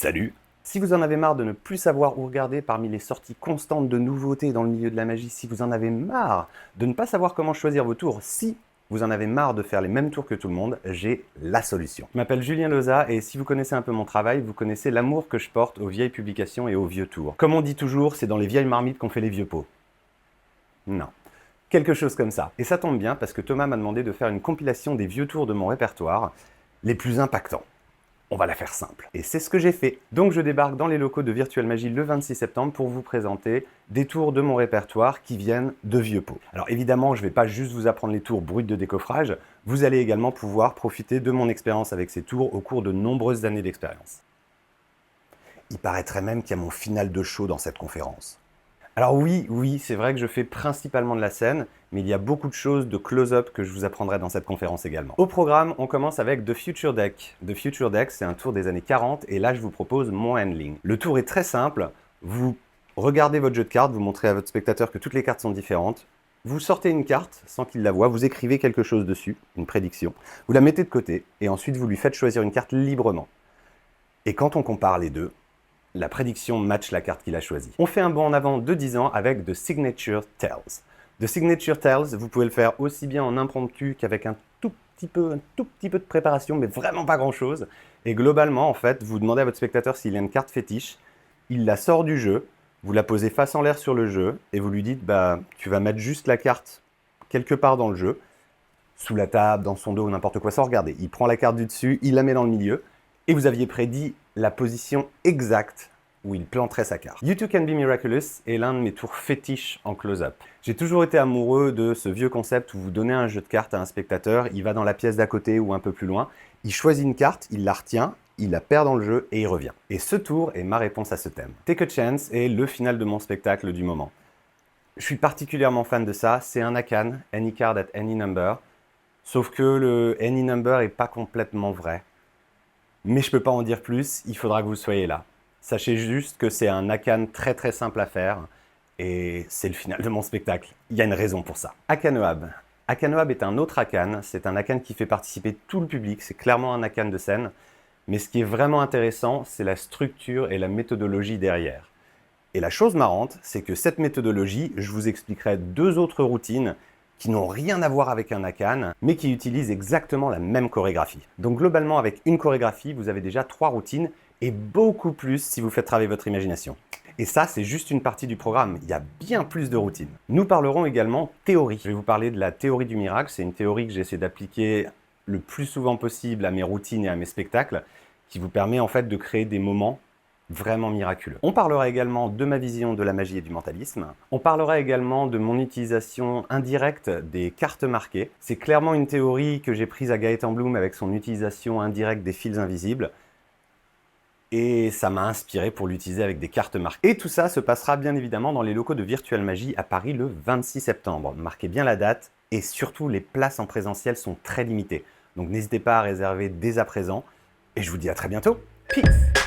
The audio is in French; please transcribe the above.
Salut! Si vous en avez marre de ne plus savoir où regarder parmi les sorties constantes de nouveautés dans le milieu de la magie, si vous en avez marre de ne pas savoir comment choisir vos tours, si vous en avez marre de faire les mêmes tours que tout le monde, j'ai la solution. Je m'appelle Julien Loza et si vous connaissez un peu mon travail, vous connaissez l'amour que je porte aux vieilles publications et aux vieux tours. Comme on dit toujours, c'est dans les vieilles marmites qu'on fait les vieux pots. Non. Quelque chose comme ça. Et ça tombe bien parce que Thomas m'a demandé de faire une compilation des vieux tours de mon répertoire, les plus impactants. On va la faire simple. Et c'est ce que j'ai fait. Donc je débarque dans les locaux de Virtual Magie le 26 septembre pour vous présenter des tours de mon répertoire qui viennent de vieux pots. Alors évidemment, je ne vais pas juste vous apprendre les tours bruts de décoffrage, vous allez également pouvoir profiter de mon expérience avec ces tours au cours de nombreuses années d'expérience. Il paraîtrait même qu'il y a mon final de show dans cette conférence. Alors oui, c'est vrai que je fais principalement de la scène, mais il y a beaucoup de choses de close-up que je vous apprendrai dans cette conférence également. Au programme, on commence avec The Future Deck. The Future Deck, c'est un tour des années 40, et là je vous propose mon handling. Le tour est très simple, vous regardez votre jeu de cartes, vous montrez à votre spectateur que toutes les cartes sont différentes, vous sortez une carte sans qu'il la voie, vous écrivez quelque chose dessus, une prédiction, vous la mettez de côté, et ensuite vous lui faites choisir une carte librement. Et quand on compare les deux, la prédiction match la carte qu'il a choisie. On fait un bond en avant de 10 ans avec The Signature Tells. The Signature Tells, vous pouvez le faire aussi bien en impromptu qu'avec un tout petit peu de préparation, mais vraiment pas grand-chose. Et globalement, en fait, vous demandez à votre spectateur s'il a une carte fétiche, il la sort du jeu, vous la posez face en l'air sur le jeu, et vous lui dites, bah, tu vas mettre juste la carte quelque part dans le jeu, sous la table, dans son dos, n'importe quoi, sans regarder. Il prend la carte du dessus, il la met dans le milieu, et vous aviez prédit la position exacte où il planterait sa carte. You Too Can Be Miraculous est l'un de mes tours fétiches en close-up. J'ai toujours été amoureux de ce vieux concept où vous donnez un jeu de cartes à un spectateur, il va dans la pièce d'à côté ou un peu plus loin, il choisit une carte, il la retient, il la perd dans le jeu et il revient. Et ce tour est ma réponse à ce thème. Take a Chance est le final de mon spectacle du moment. Je suis particulièrement fan de ça, c'est un Akan, Any Card at Any Number, sauf que le Any Number est pas complètement vrai. Mais je ne peux pas en dire plus, il faudra que vous soyez là. Sachez juste que c'est un Akan très simple à faire, et c'est le final de mon spectacle. Il y a une raison pour ça. Akanoab. Akanoab est un autre Akan, c'est un Akan qui fait participer tout le public, c'est clairement un Akan de scène, mais ce qui est vraiment intéressant, c'est la structure et la méthodologie derrière. Et la chose marrante, c'est que cette méthodologie, je vous expliquerai deux autres routines qui n'ont rien à voir avec un Akan, mais qui utilisent exactement la même chorégraphie. Donc globalement, avec une chorégraphie, vous avez déjà 3 routines, et beaucoup plus si vous faites travailler votre imagination. Et ça, c'est juste une partie du programme, il y a bien plus de routines. Nous parlerons également théorie. Je vais vous parler de la théorie du miracle, c'est une théorie que j'essaie d'appliquer le plus souvent possible à mes routines et à mes spectacles, qui vous permet en fait de créer des moments vraiment miraculeux. On parlera également de ma vision de la magie et du mentalisme. On parlera également de mon utilisation indirecte des cartes marquées. C'est clairement une théorie que j'ai prise à Gaëtan Bloom avec son utilisation indirecte des fils invisibles. Et ça m'a inspiré pour l'utiliser avec des cartes marquées. Et tout ça se passera bien évidemment dans les locaux de Virtual Magie à Paris le 26 septembre. Marquez bien la date et surtout les places en présentiel sont très limitées. Donc n'hésitez pas à réserver dès à présent et je vous dis à très bientôt. Peace!